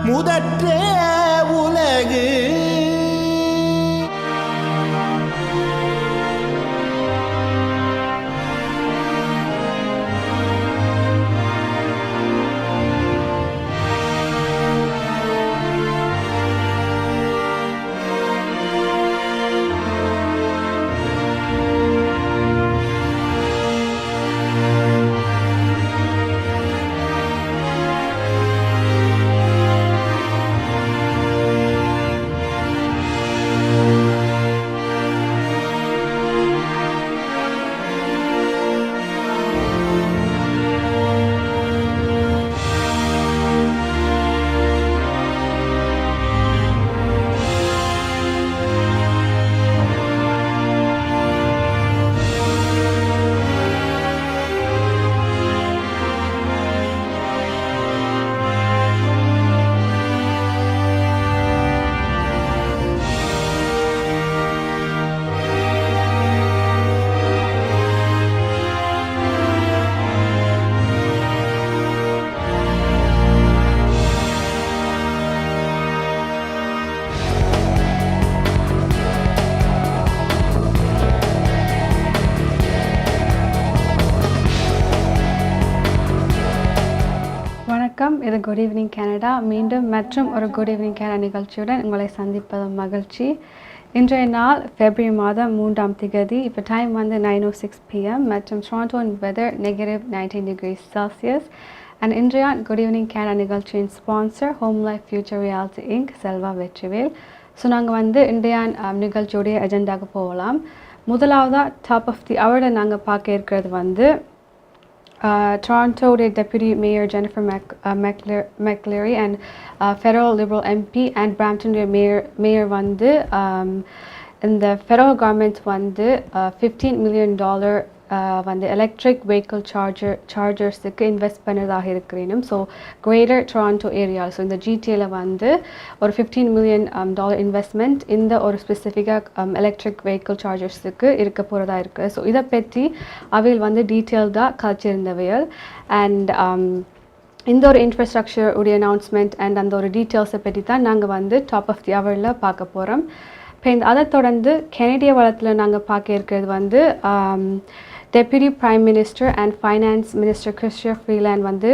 முதற்றே உலகு வணக்கம், இது குட் ஈவினிங் கனடா. மீண்டும் மற்றும் ஒரு குட் ஈவினிங் கனடா நிகழ்ச்சியுடன் உங்களை சந்திப்பது மகிழ்ச்சி. இன்றைய நாள் February மாதம் 3ஆம் தேதி. இப்போ டைம் வந்து 9:06 PM மற்றும் டொரண்டோன் வெதர் -19 degrees Celsius. அண்ட் இன்றைய குட் ஈவினிங் கனடா நிகழ்ச்சியின் sponsor home life future reality Inc, Selva Vetrivel. So நாங்கள் வந்து இன்றைய நிகழ்ச்சியுடைய அஜெண்டாவுக்கு போகலாம். முதலாவதாக டாப் ஆஃப் தி ஹவரில் நாங்கள் பார்க்க இருக்கிறது வந்து Toronto Deputy Mayor Jennifer McCleary and Federal Liberal MP and Brampton Mayor வந்து இந்த federal government வந்து $15 million வந்து எலக்ட்ரிக் வெஹிக்கிள் சார்ஜர்ஸுக்கு இன்வெஸ்ட் பண்ணதாக இருக்கிறேனும். So greater Toronto area, so இந்த ஜிடிஏல வந்து ஒரு $15 million இன்வெஸ்ட்மெண்ட் இந்த ஒரு ஸ்பெசிஃபிக்காக எலக்ட்ரிக் வெஹிக்கிள் சார்ஜர்ஸுக்கு இருக்க போகிறதா இருக்குது. ஸோ இதை பற்றி அவையில் வந்து டீட்டெயில்டாக கழிச்சிருந்தவையல் அண்ட் இந்த ஒரு இன்ஃப்ராஸ்ட்ரக்சர் உடைய அனௌன்ஸ்மெண்ட் அண்ட் அந்த ஒரு டீட்டெயில்ஸை பற்றி தான் நாங்கள் வந்து டாப் ஆஃப் தி ஹவரில் பார்க்க போகிறோம். இப்போ அதை தொடர்ந்து கெனடிய வளத்தில் நாங்கள் பார்க்க இருக்கிறது வந்து Deputy Prime Minister and Finance Minister Chrystia Freeland வந்து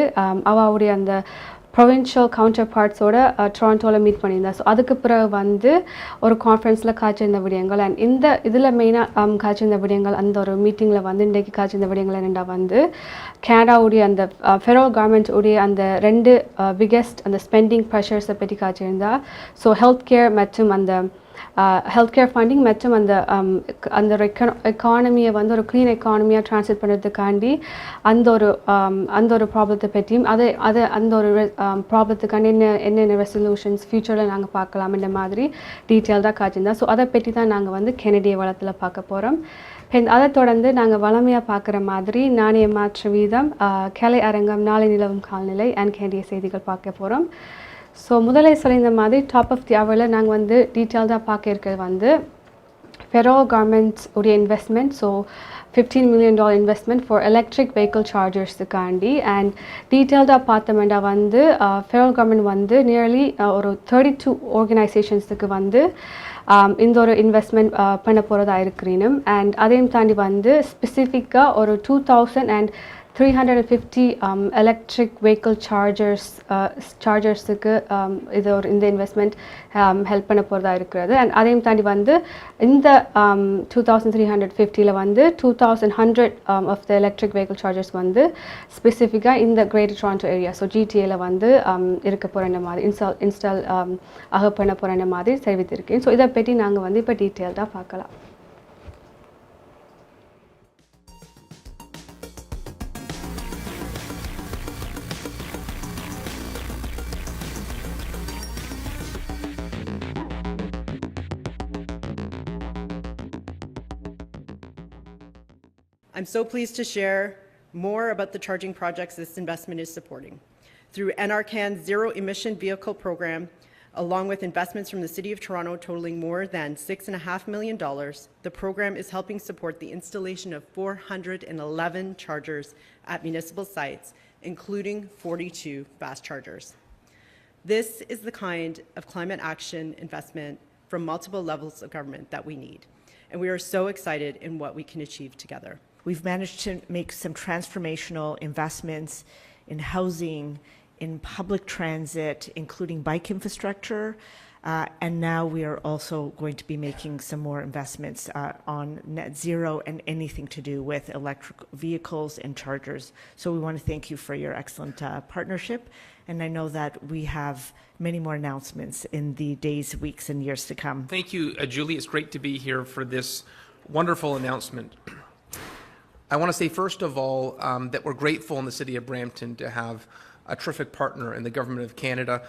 அவருடைய அந்த ப்ரொவின்ஷியல் கவுண்டர் பார்ட்ஸோட டொராண்டோவில் மீட் பண்ணியிருந்தா. ஸோ அதுக்கு பிறகு வந்து ஒரு கான்ஃபரன்ஸில் காய்ச்சிருந்த விடயங்கள் அண்ட் இந்த இதில் மெயினாக காய்ச்சிருந்த விடயங்கள் அந்த ஒரு மீட்டிங்கில் வந்து இன்றைக்கு காய்ச்சிருந்த விடயங்கள் என்னென்னா வந்து கனடாவுடைய அந்த ஃபெடரல் கவர்மெண்ட் உடைய அந்த ரெண்டு பிகெஸ்ட் அந்த ஸ்பெண்டிங் ப்ரெஷர்ஸை பற்றி காய்ச்சிருந்தா. ஸோ ஹெல்த் கேர் மற்றும் அந்த ஹெல்த் கேர் ஃபண்டிங் மற்றும் அந்த ஒரு எக்கானமியை வந்து ஒரு க்ளீன் எக்கானமியாக ட்ரான்ஸ்லேட் பண்ணுறதுக்காண்டி அந்த ஒரு ப்ராப்ளத்தை பற்றியும் அந்த ஒரு ப்ராப்ளத்துக்காண்டி என்னென்ன ரெசல்யூஷன்ஸ் ஃப்யூச்சரில் நாங்கள் பார்க்கலாம் இந்த மாதிரி டீட்டெயில்டாக காய்ச்சிருந்தா. ஸோ அதை பற்றி தான் நாங்கள் வந்து கெனடிய வளத்தில் பார்க்க போகிறோம். அதை தொடர்ந்து நாங்கள் வளமையாக பார்க்குற மாதிரி நாணய மாற்று வீதம், கலை அரங்கம், நாளை நிலவும் கால்நிலை அண்ட் கெனடிய செய்திகள் பார்க்க போகிறோம். ஸோ முதலே சொல்லியிருந்த மாதிரி டாப் ஆஃப் தி ஹவரில் நாங்கள் வந்து டீட்டெயில்டாக பார்க்க இருக்கிறது வந்து ஃபெடரல் கவர்மெண்ட்ஸ் உடைய investment. So $15 million investment for electric vehicle சார்ஜர்ஸுக்காண்டி அண்ட் டீட்டெயில்டாக பார்த்தோம்னா வந்து ஃபெடரல் கவர்மெண்ட் வந்து நியர்லி ஒரு 32 ஆர்கனைசேஷன்ஸுக்கு வந்து இந்த ஒரு இன்வெஸ்ட்மெண்ட் பண்ண போகிறதா இருக்கிறேனும். அண்ட் அதையும் தாண்டி வந்து ஸ்பெசிஃபிக்காக ஒரு 2,350 எலக்ட்ரிக் வெஹிக்கிள் சார்ஜர்ஸுக்கு இது ஒரு இந்த இன்வெஸ்ட்மெண்ட் ஹெல்ப் பண்ண போகிறதா இருக்கிறது. அண்ட் அதையும் தாண்டி வந்து இந்த 2,350 வந்து 2,100 of the electric vehicle chargers வந்து ஸ்பெசிஃபிக்காக இந்த கிரேட்டர் டொராண்டோ ஏரியா, ஸோ ஜிடிஏல வந்து இருக்க போகிற மாதிரி இன்ஸ்டால் ஆக பண்ண போகிற மாதிரி தெரிவித்திருக்கேன். ஸோ இதை பற்றி நாங்கள் வந்து இப்போ டீட்டெயில்டாக பார்க்கலாம். I'm so pleased to share more about the charging projects this investment is supporting. Through NRCan's Zero Emission Vehicle Program, along with investments from the City of Toronto totaling more than $6.5 million, the program is helping support the installation of 411 chargers at municipal sites, including 42 fast chargers. This is the kind of climate action investment from multiple levels of government that we need. And we are so excited in what we can achieve together. We've managed to make some transformational investments in housing, in public transit, including bike infrastructure, and now we are also going to be making some more investments on net zero and anything to do with electric vehicles and chargers. So we want to thank you for your excellent partnership, and I know that we have many more announcements in the days, weeks, and years to come. Thank you, Julie. It's great to be here for this wonderful announcement. I want to say, first of all, that we're grateful in the City of Brampton to have a terrific partner in the Government of Canada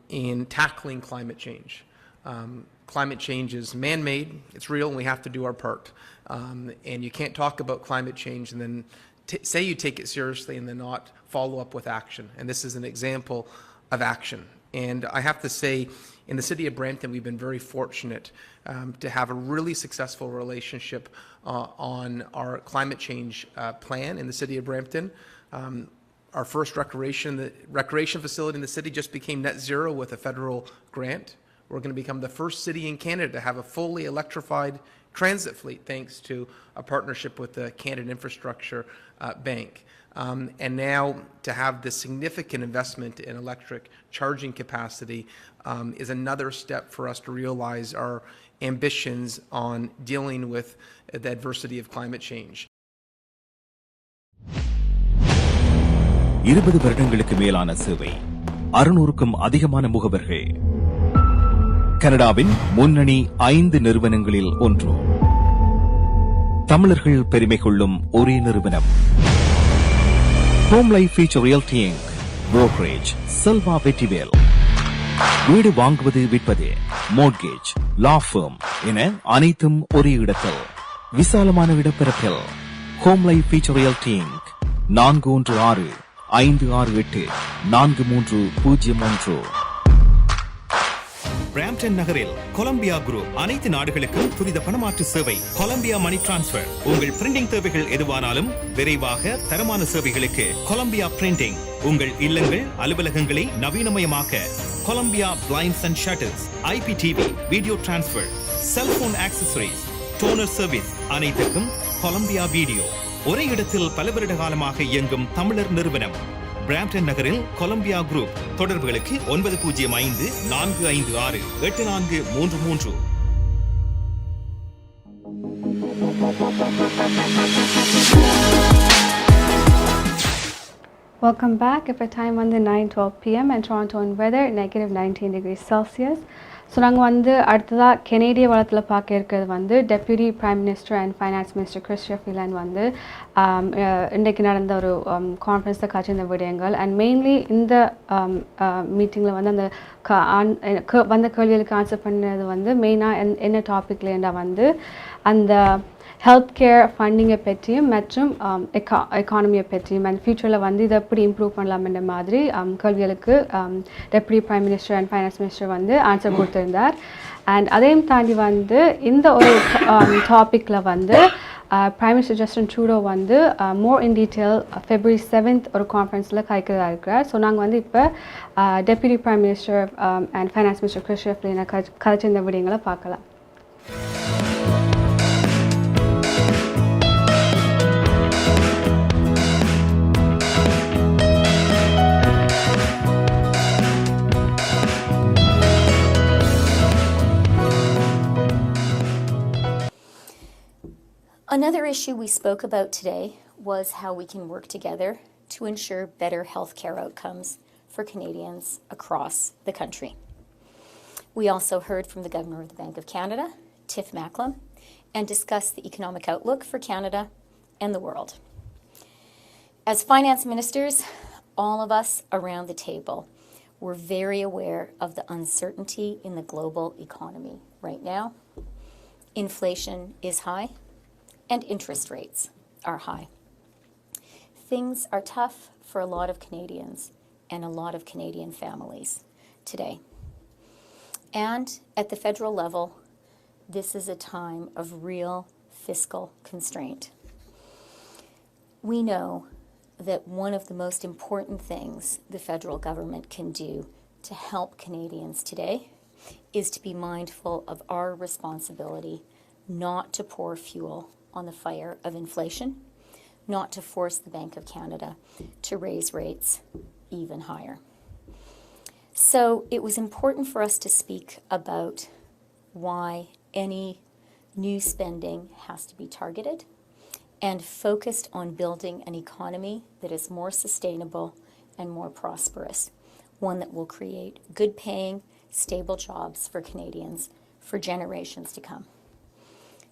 in tackling climate change. Climate change is man-made, it's real, and we have to do our part. And you can't talk about climate change and then say you take it seriously and then not follow up with action. And this is an example of action. And I have to say, in the City of Brampton, we've been very fortunate to have a really successful relationship on our climate change plan in the City of Brampton. Our first recreation facility in the city just became net zero with a federal grant. We're going to become the first city in Canada to have a fully electrified transit fleet, thanks to a partnership with the Canada Infrastructure Bank. And now to have this significant investment in electric charging capacity is another step for us to realize our ambitions on dealing with the adversity of climate change. 20 வருடங்களுக்கு மேலான சேவை, 600க்கும் அதிகமான முகவர்கள், கனடாவின் முன்னணி 5 நிறுவனங்களில் ஒன்று, தமிழர்கள் பெருமை கொள்ளும் ஒரே நிறுவனம், home life future realty Inc, brokerage Selva Vetrivel. வீடு வாங்குவது, விற்பது, மோட்கேஜ், லா ஃபர்ம் என அனைத்தும் ஒரே இடத்தில், விசாலமான இடப்பரப்பில். Home life future realty Inc, 416-568-4301. Brampton நகரில் கொலம்பியா குரூப் அனைத்து நாடுகளுக்கும் துரித பணமாற்று சேவை. Columbia money transfer. உங்கள் பிரிண்டிங் தேவைகள் எதுவானாலும் விரைவாக தரமான சேவைகளுக்கு கொலம்பியா பிரிண்டிங். உங்கள் இல்லங்கள், அலுவலகங்களை நவீனமயமாக்க Colombia blinds and shutters, IPTV, video transfer, cellphone accessories, toner service, அனைத்துக்கும் கொலம்பியா வீடியோ. ஒரே இடத்தில் பல வருட காலமாக இயங்கும் தமிழர் நிறுவனம் பிராம்டன் நகரில் கொலம்பியா குரூப். தொடர்புகளுக்கு 9054568433. Welcome back. If a time on the 9:12 p.m. and Toronto and weather -19 degrees Celsius. So நாங்கள் வந்து அடுத்ததாக கெனேடிய வளத்தில் பார்க்க இருக்கிறது வந்து deputy prime minister and finance minister Chrystia Freeland வந்து இன்றைக்கு நடந்த ஒரு கான்ஃபரன்ஸில் காய்ச்சிருந்த விடயங்கள் அண்ட் மெயின்லி இந்த மீட்டிங்கில் வந்து அந்த வந்த கேள்விகளுக்கு ஆன்சர் பண்ணது வந்து மெயினாக என்ன டாபிக்லேண்டா வந்து அந்த ஹெல்த் கேர் ஃபண்டிங்கை பற்றியும் மற்றும் எக்கானமியை பற்றியும் அண்ட் ஃபியூச்சரில் வந்து இதை எப்படி இம்ப்ரூவ் பண்ணலாம்ன்ற மாதிரி கேள்விகளுக்கு deputy prime minister and finance minister வந்து ஆன்சர் கொடுத்துருந்தார். அண்ட் அதையும் தாண்டி வந்து இந்த ஒரு டாப்பிக்கில் வந்து பிரைம் மினிஸ்டர் ஜஸ்டின் ட்ரூடோ வந்து மோர் இன் டீட்டெயில் February 7th ஒரு கான்ஃபரன்ஸில் கைக்கிறதா இருக்கிறார். ஸோ நாங்கள் வந்து இப்போ deputy prime minister and finance minister Chrystia Freeland கதைச்சிருந்த விடயங்களை பார்க்கலாம். Another issue we spoke about today was how we can work together to ensure better healthcare outcomes for Canadians across the country. We also heard from the Governor of the Bank of Canada, Tiff Macklem, and discussed the economic outlook for Canada and the world. As finance ministers, all of us around the table were very aware of the uncertainty in the global economy right now. Inflation is high. And interest rates are high. Things are tough for a lot of Canadians and a lot of Canadian families today. And at the federal level, this is a time of real fiscal constraint. We know that one of the most important things the federal government can do to help Canadians today is to be mindful of our responsibility not to pour fuel on the fire of inflation, not to force the Bank of Canada to raise rates even higher. So it was important for us to speak about why any new spending has to be targeted and focused on building an economy that is more sustainable and more prosperous, one that will create good-paying, stable jobs for Canadians for generations to come.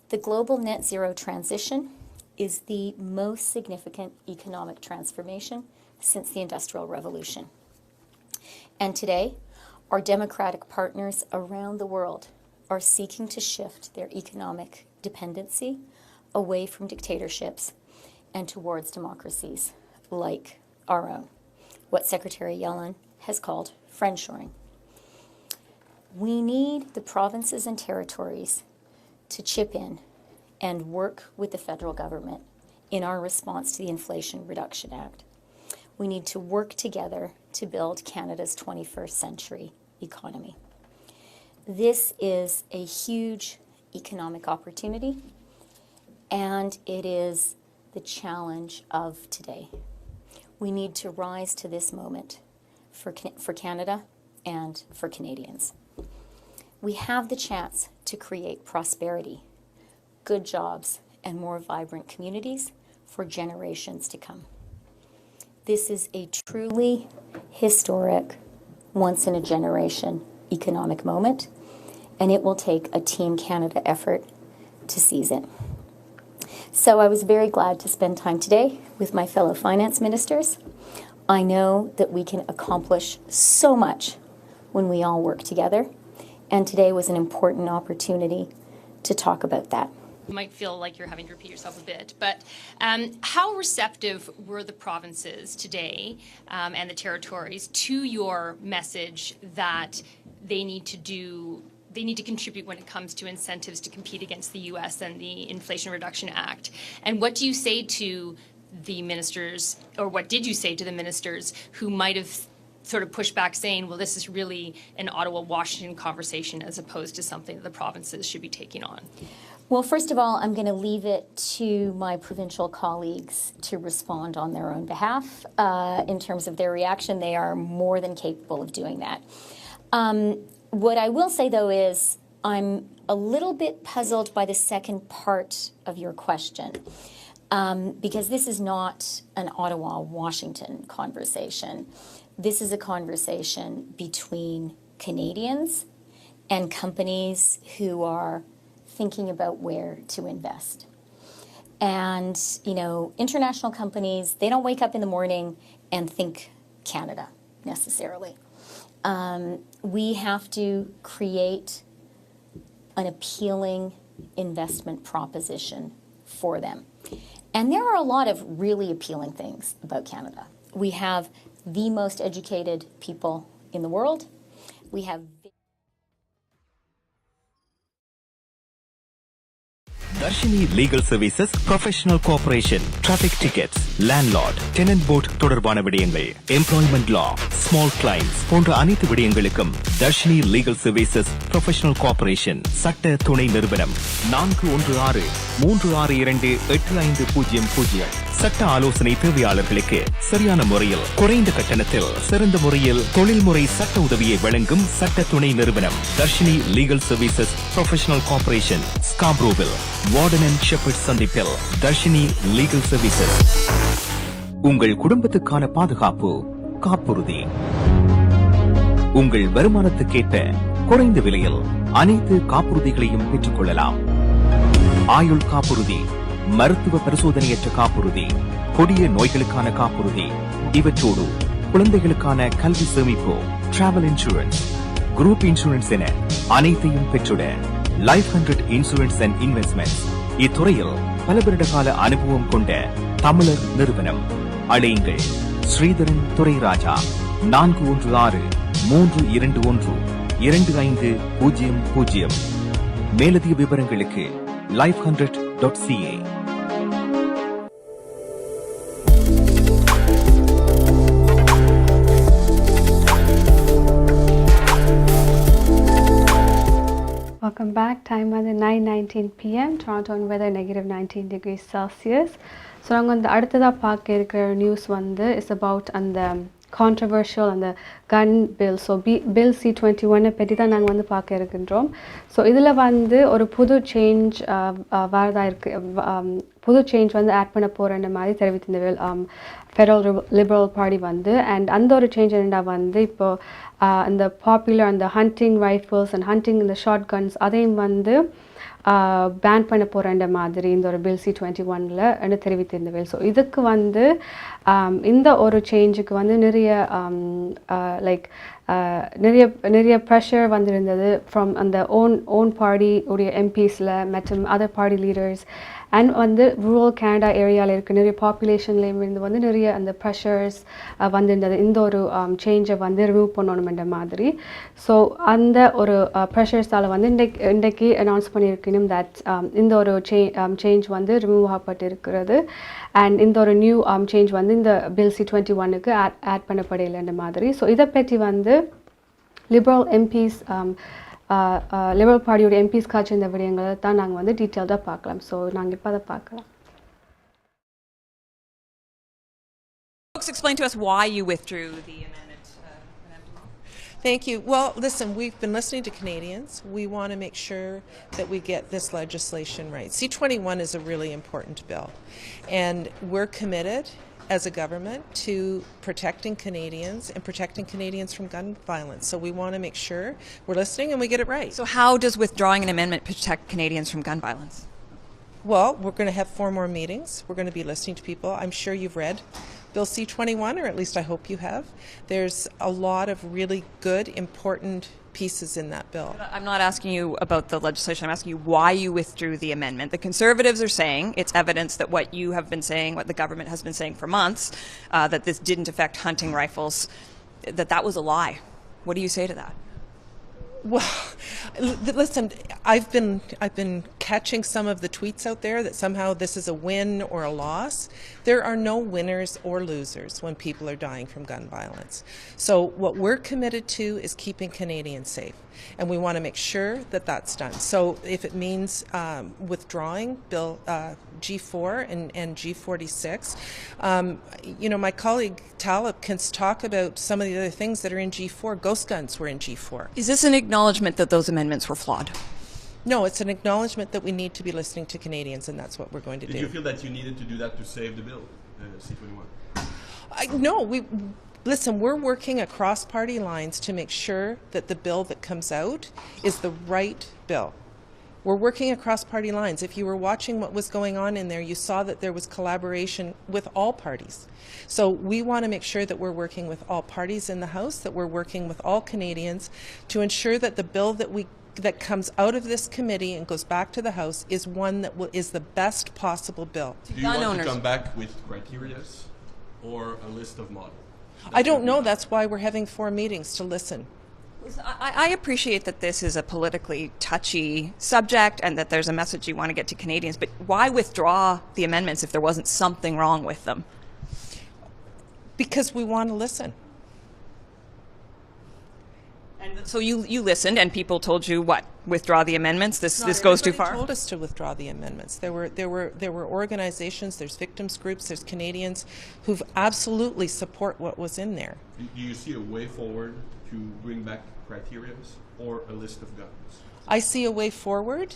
The global net zero transition is the most significant economic transformation since the Industrial Revolution. And today, our democratic partners around the world are seeking to shift their economic dependency away from dictatorships and towards democracies like our own, what Secretary Yellen has called friendshoring. We need the provinces and territories to chip in and work with the federal government in our response to the Inflation Reduction Act. We need to work together to build Canada's 21st century economy. This is a huge economic opportunity, and it is the challenge of today. We need to rise to this moment for Canada and for Canadians. We have the chance to create prosperity, good jobs, and more vibrant communities for generations to come. This is a truly historic, once-in-a-generation economic moment, and it will take a Team Canada effort to seize it. So I was very glad to spend time today with my fellow finance ministers. I know that we can accomplish so much when we all work together, and today was an important opportunity to talk about that. You might feel like you're having to repeat yourself a bit, but how receptive were the provinces today and the territories to your message that they need to contribute when it comes to incentives to compete against the U.S. and the Inflation Reduction Act? And what do you say to the ministers, or what did you say to the ministers who might have sort of pushed back saying, well, this is really an Ottawa-Washington conversation as opposed to something that the provinces should be taking on? Well, first of all, I'm going to leave it to my provincial colleagues to respond on their own behalf. In terms of their reaction, they are more than capable of doing that. What I will say, though, is I'm a little bit puzzled by the second part of your question, because this is not an Ottawa-Washington conversation. This is a conversation between Canadians and companies who are thinking about where to invest. And, you know, international companies, they don't wake up in the morning and think Canada necessarily. We have to create an appealing investment proposition for them. And there are a lot of really appealing things about Canada. We have the most educated people in the world. We have Dharshini legal services professional cooperation, traffic tickets, landlord, tenant board தொடர்பான விடயங்கள், employment law, small claims போன்ற அனைத்து விடயங்களுக்கும் Dharshini legal services professional cooperation சட்ட துணை நிறுவனம் 4163285000. சட்ட ஆலோசனை தேவையாளர்களுக்கு சரியான முறையில் குறைந்த கட்டணத்தில் சிறந்த முறையில் தொழில்முறை சட்ட உதவியை வழங்கும் சட்ட துணை நிறுவனம் Dharshini legal services professional cooperation, ஸ்காப்ரோவில், வார்டன் அண்ட் ஷெப்பர்ட் சந்திப்பில். Dharshini legal services. உங்கள் குடும்பத்துக்கான பாதுகாப்பு காப்புறுதி. உங்கள் வருமானத்துக்கேற்ப குறைந்த விலையில் அனைத்து காப்புறுதிகளையும் பெற்றுக் கொள்ளலாம். ஆயுள் காப்புறுதி, மருத்துவ பரிசோதனையற்ற காப்புறுதி, கொடிய நோய்களுக்கான காப்புறுதி, இவற்றோடு குழந்தைகளுக்கான கல்வி சேமிப்பு, டிராவல் இன்சூரன்ஸ், குரூப் இன்சூரன்ஸ் என அனைத்தையும் பெற்றுட லைஃப் 100 இன்சூரன்ஸ் அண்ட் இன்வெஸ்ட்மெண்ட்ஸ் இத்துறையில் பல வருட கால அனுபவம் கொண்ட தமிழர் நிறுவனம். அழையுங்கள் ஸ்ரீதரன் துரைராஜா 4163212500. மேலதிக விவரங்களுக்கு life100.ca. welcome back. Time வந்து 9:19 p.m. Toronto weather -19 degrees Celsius. So நாங்கள் வந்து அடுத்ததாக பார்க்க இருக்கிற நியூஸ் வந்து இஸ் அபவுட் அந்த கான்ட்ரவர்ஷியல் அந்த கன் பில். ஸோ பில் C-21 பற்றி தான் நாங்கள் வந்து பார்க்க இருக்கின்றோம். ஸோ இதில் வந்து ஒரு புது சேஞ்ச் வரதா இருக்குது, புது சேஞ்ச் வந்து ஆட் பண்ண போகிறன்ற மாதிரி தெரிவித்திருந்தவர்கள் ஃபெடரல் லிபரல் பார்ட்டி வந்து. அண்ட் அந்த ஒரு சேஞ்ச் என்னடா வந்து இப்போது இந்த பாப்புலர் அந்த ஹண்டிங் ரைஃபிள்ஸ் அண்ட் ஹண்டிங் இந்த ஷார்ட் கன்ஸ் அதையும் வந்து பேன் பண்ண போகிறன்ற மாதிரி இந்த ஒரு பில் C-21ல் என்ன தெரிவித்திருந்தவர்கள். ஸோ இதுக்கு வந்து இந்த ஒரு சேஞ்சுக்கு வந்து நிறைய லைக் நிறைய ப்ரெஷர் வந்திருந்தது ஃப்ரம் அந்த ஓன் பார்ட்டி உடைய எம்பிஸில் மற்றும் அதர் பார்ட்டி லீடர்ஸ் அண்ட் வந்து ரூரல் கனடா ஏரியாவில் இருக்க நிறைய பாப்புலேஷன்லேயும் இருந்து வந்து நிறைய அந்த ப்ரெஷர்ஸ் வந்திருந்தது இந்த ஒரு சேஞ்சை வந்து ரிமூவ் பண்ணணுமென்ற மாதிரி. ஸோ அந்த ஒரு ப்ரெஷர்ஸால் வந்து இன்றைக்கு அனௌன்ஸ் பண்ணியிருக்கணும் தட் இந்த ஒரு சேஞ்ச் வந்து ரிமூவ் ஆகப்பட்டிருக்கிறது. அண்ட் இந்த ஒரு நியூ சேஞ்ச் வந்து இந்த பில் C-21க்கு ஆட் பண்ணப்படலைன்ற மாதிரி. ஸோ இதை பற்றி வந்து லிபரல் எம்பிஸ் லிபரல் பார்ட்டியோட எம்பிஸ் காய்ச்சி இந்த விடயங்களை தான் நாங்கள் வந்து டீட்டெயில்டாக பார்க்கலாம். ஸோ நாங்கள் இப்போ அதை பார்க்கலாம். Folks, explain to us why you withdrew the amendment. Thank you. Well, listen, we've been listening to Canadians. We want to make sure that we get this legislation right. C-21 is a really important bill, and we're committed as a government to protecting Canadians and protecting Canadians from gun violence. So we want to make sure we're listening and we get it right. So how does withdrawing an amendment protect Canadians from gun violence? Well, we're going to have 4 more meetings. We're going to be listening to people. I'm sure you've read Bill C-21, or at least I hope you have. There's a lot of really good, important pieces in that bill. I'm not asking you about the legislation. I'm asking you why you withdrew the amendment. The Conservatives are saying it's evidence that what you have been saying, what the government has been saying for months, that this didn't affect hunting rifles, that was a lie. What do you say to that? Well, listen, I've been catching some of the tweets out there that somehow this is a win or a loss. There are no winners or losers when people are dying from gun violence. So what we're committed to is keeping Canadians safe, and we want to make sure that that's done. So if it means withdrawing Bill G4 and G46, my colleague Talib can talk about some of the other things that are in G4. Ghost guns were in G4. Is this an acknowledgement that those amendments were flawed? No, it's an acknowledgement that we need to be listening to Canadians, and that's what we're going to do. Did you feel that you needed to do that to save the bill, C-21? No, listen, we're working across party lines to make sure that the bill that comes out is the right bill. We're working across party lines. If you were watching what was going on in there, you saw that there was collaboration with all parties. So we want to make sure that we're working with all parties in the House, that we're working with all Canadians to ensure that the bill that comes out of this committee and goes back to the House is one that is the best possible bill. Do you want to come back with criteria or a list of models? I don't know. That's why we're having 4 meetings to listen. I appreciate that this is a politically touchy subject and that there's a message you want to get to Canadians, but why withdraw the amendments if there wasn't something wrong with them? Because we want to listen. And so you listened, and people told you what? Withdraw the amendments. This goes too far. Told us to withdraw the amendments. There were organizations. There's victims groups. There's Canadians who've absolutely support what was in there. Do you see a way forward to bring back criteria or a list of guns? I see a way forward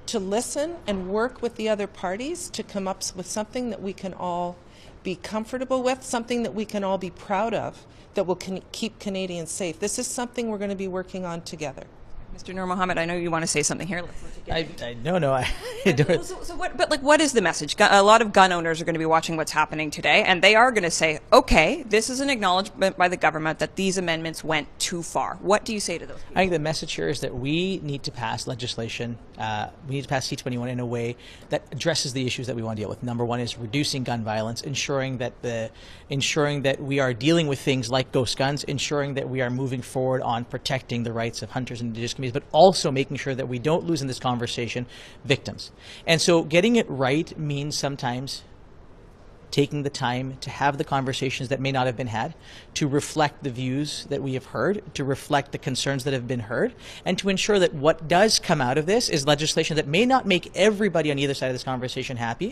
to listen and work with the other parties to come up with something that we can all be comfortable with, something that we can all be proud of, that will keep Canadians safe. This is something we're going to be working on together. Mr. Nur Mohammed, I know you want to say something here. What is the message? A lot of gun owners are going to be watching what's happening today, and they are going to say, okay, this is an acknowledgement by the government that these amendments went too far. What do you say to those people? I think the message here is that we need to pass legislation. We need to pass C-21 in a way that addresses the issues that we want to deal with. Number one is reducing gun violence, ensuring that we are dealing with things like ghost guns, ensuring that we are moving forward on protecting the rights of hunters and indigenous communities, but also making sure that we don't lose in this conversation victims. And so getting it right means sometimes taking the time to have the conversations that may not have been had, to reflect the views that we have heard, to reflect the concerns that have been heard, and to ensure that what does come out of this is legislation that may not make everybody on either side of this conversation happy.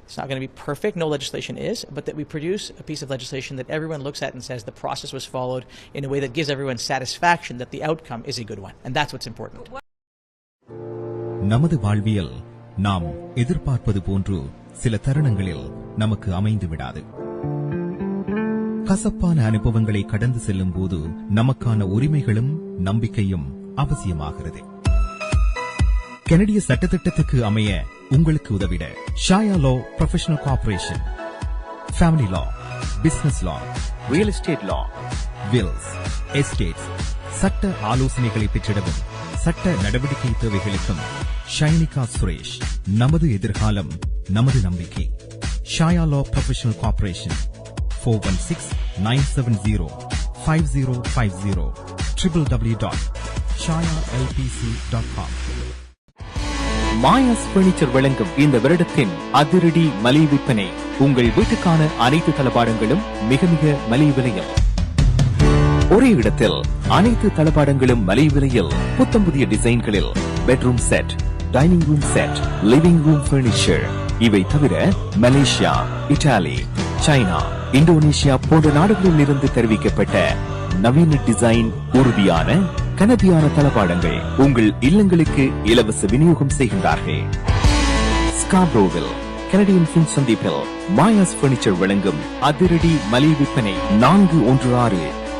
It's not going to be perfect, no legislation is, but that we produce a piece of legislation that everyone looks at and says the process was followed in a way that gives everyone satisfaction that the outcome is a good one. And that's what's important. நமது வாழ்வியல் நாம் எதிர்பார்ப்பது போன்று சில தருணங்களில் நமக்கு அமைந்து விடாது. கசப்பான அனுபவங்களை கடந்து செல்லும் போது நமக்கான உரிமைகளும் நம்பிக்கையும் அவசியமாகிறது. கனடிய சட்டத்திட்டத்துக்கு அமைய உங்களுக்கு உதவிட ஷாயா லா ப்ரொஃபஷனல் கார்ப்பரேஷன், ஃபேமிலி லா, பிசினஸ் லா, ரியல் எஸ்டேட் லா, வில்ஸ், எஸ்டேட்ஸ், சட்ட ஆலோசனைகளை பெற்றிடவும் சட்ட நடவடிக்கை தேவைகளுக்கும் ஷைனிகா சுரேஷ். நமது எதிர்காலம் நமது நம்பிக்கை. Shaya law professional corporation 416-970-5050 www.shayalpc.com. Maya's furniture வழங்கும் இந்த வருடத்தின் அதிரடி மலிவு விற்பனை. உங்கள் வீட்டுக்கான அனைத்து தளபாடங்களும் மிக மிக மலிவு விலையில். ஒரே இடத்தில் அனைத்து தளபாடங்களும் மலிவு விலையில். புத்தம் புதிய டிசைன்களில் bedroom set, dining room set, living room furniture. இவை தவிர மலேசியா, இத்தாலி, சைனா, இந்தோனேஷியா போன்ற நாடுகளில் இருந்து தெரிவிக்கப்பட்ட நவீன டிசைன், உறுதியான கனதியான தளபாடங்கள் உங்கள் இல்லங்களுக்கு இலவச விநியோகம் செய்கின்றார்கள். ஸ்கார்பரோவில் கனடியன் ஃபின்ச் சந்திப்பில் மாயாஸ் பர்னிச்சர் வழங்கும் அதிரடி மலிவு விற்பனை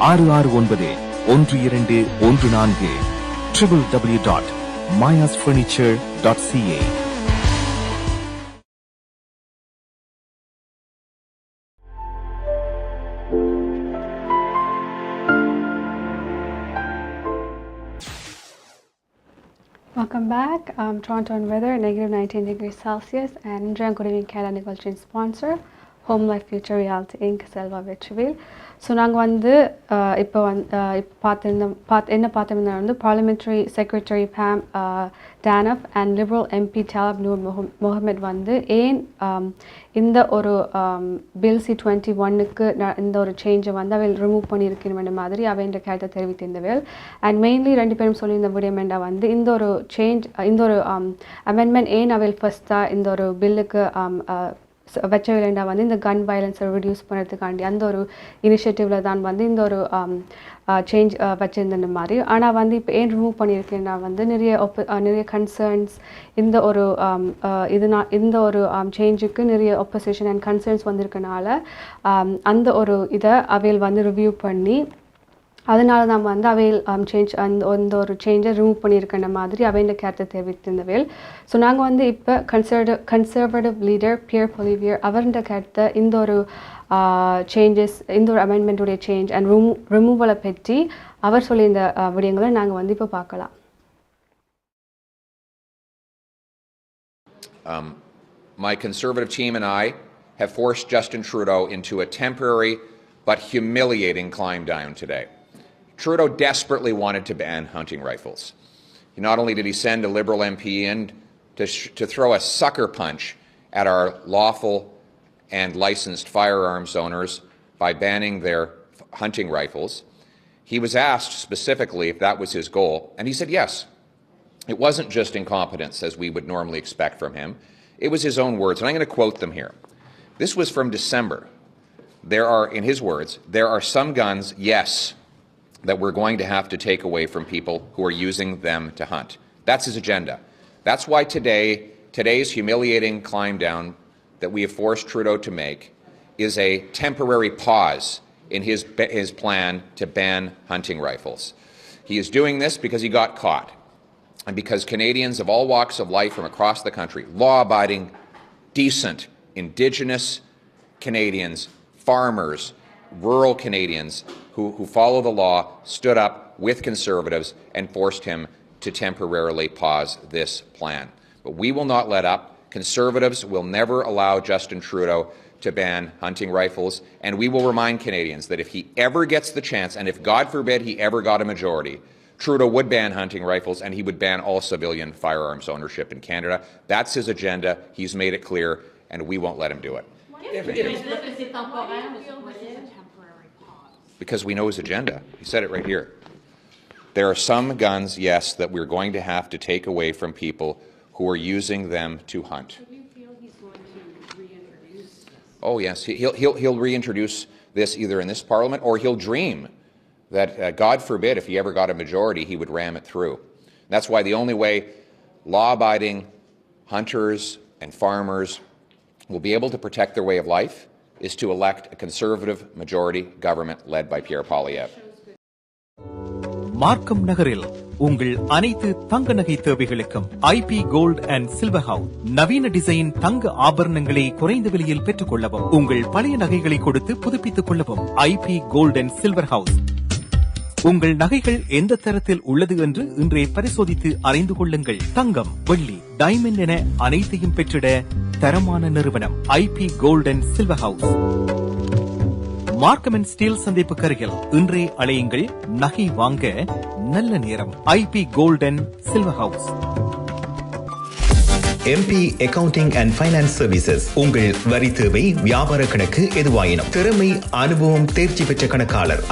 416-669-1214 www.mayasfurniture.ca. Welcome back. Toronto and weather, negative 19 degrees Celsius. And Indian Good Evening Canada நிகழ்ச்சியின் sponsor, Home Life Future Realty Inc. Selva Vetrivel. So நாங்கள் வந்து இப்போ பார்த்தோம்னா வந்து parliamentary secretary Pam Damoff and Liberal MP டாலப் நூர் முகமது வந்து ஏன் இந்த ஒரு பில் C-21க்கு இந்த ஒரு சேஞ்சை வந்து அவையில் ரிமூவ் பண்ணியிருக்கணும் மாதிரி அவைன்ற கருத்தை தெரிவித்திருந்தவள். அண்ட் மெயின்லி ரெண்டு பேரும் சொல்லியிருந்த விடயமெண்டா வந்து இந்த ஒரு சேஞ்ச், இந்த ஒரு அமெண்ட்மெண்ட் ஏன் அவையில் ஃபர்ஸ்ட்டாக இந்த ஒரு பில்லுக்கு வச்ச விளையாண்டா வந்து இந்த கன் வயலன்ஸை ரிடியூஸ் பண்ணுறதுக்காண்டி அந்த ஒரு இனிஷியேட்டிவில் தான் வந்து இந்த ஒரு சேஞ்ச் வச்சுருந்த மாதிரி. ஆனால் வந்து இப்போ ஏன் ரிமூவ் பண்ணியிருக்கேன்னா வந்து நிறைய கன்சர்ன்ஸ் இந்த ஒரு இந்த ஒரு சேஞ்சுக்கு நிறைய ஒப்போசிஷன் அண்ட் கன்சர்ன்ஸ் வந்திருக்கனால அந்த ஒரு இதை அவையில் வந்து ரிவ்யூ பண்ணி அதனால தான் வந்து அவையில் சேஞ்ச் அந்த ஒரு சேஞ்சை ரிமூவ் பண்ணியிருக்கிற மாதிரி அவையில் கருத்தை தெரிவித்திருந்தவையில். ஸோ நாங்கள் வந்து இப்போ கன்சர்வேட்டிவ் லீடர் பியர் பொலிவியர் அவருடைய கருத்தை இந்த ஒரு சேஞ்சஸ், இந்த ஒரு அமெண்ட்மெண்ட்டுடைய சேஞ்ச் அண்ட் ரிமூவலை பற்றி அவர் சொல்லியிருந்த விடயங்களை நாங்கள் வந்து இப்போ பார்க்கலாம். My Conservative team and I have forced Justin Trudeau into a temporary but humiliating climb down today. Trudeau desperately wanted to ban hunting rifles. Not only did he send a Liberal MP in to throw a sucker punch at our lawful and licensed firearms owners by banning their hunting rifles, he was asked specifically if that was his goal, and he said yes. It wasn't just incompetence, as we would normally expect from him. It was his own words, and I'm going to quote them here. This was from December. There are, in his words, there are some guns, yes, that we're going to have to take away from people who are using them to hunt. That's his agenda. That's why today's humiliating climb down that we have forced Trudeau to make is a temporary pause in his plan to ban hunting rifles. He is doing this because he got caught, and because Canadians of all walks of life from across the country, law-abiding, decent, Indigenous Canadians, farmers, rural Canadians who follow the law, stood up with Conservatives and forced him to temporarily pause this plan. But we will not let up. Conservatives will never allow Justin Trudeau to ban hunting rifles, and we will remind Canadians that if he ever gets the chance, and if God forbid he ever got a majority, Trudeau would ban hunting rifles and he would ban all civilian firearms ownership in Canada. That's his agenda. He's made it clear, and we won't let him do it. Because we know his agenda. He said it right here. There are some guns, yes, that we're going to have to take away from people who are using them to hunt. Do you feel he's going to reintroduce this? Oh, yes. He'll reintroduce this either in this Parliament or he'll dream that, God forbid, if he ever got a majority, he would ram it through. That's why the only way law-abiding hunters and farmers will be able to protect their way of life is to elect a Conservative majority government led by Pierre Poilievre. மார்க்கம் நகரில் உங்கள் அனைத்து தங்க நகை தேவைகளுக்கும் IP gold and silver house நவீன design தங்க ஆபரணங்களை குறைந்த விலையில் பெற்றுக் கொள்ளவும் உங்கள் பழைய நகைகளை கொடுத்து புதுப்பித்துக் கொள்ளவும் IP gold and silver house உங்கள் நகைகள் எந்த தரத்தில் உள்ளது என்று இன்றே பரிசோதித்து அறிந்து கொள்ளுங்கள். தங்கம், வெள்ளி, டைமண்ட் என அனைத்தையும் பெற்றிட தரமான நிறுவனம் IP gold and silver house. Markham and Steel சந்திப்புக்கு அருகில் இன்றே அழையுங்கள். நகை வாங்க நல்ல நேரம். IP gold and silver house. MP accounting and finance services உங்கள் வரி தேவை, வியாபார கணக்கு எதுவாயினும் திறமை, அனுபவம், தேர்ச்சி பெற்ற கணக்காளர்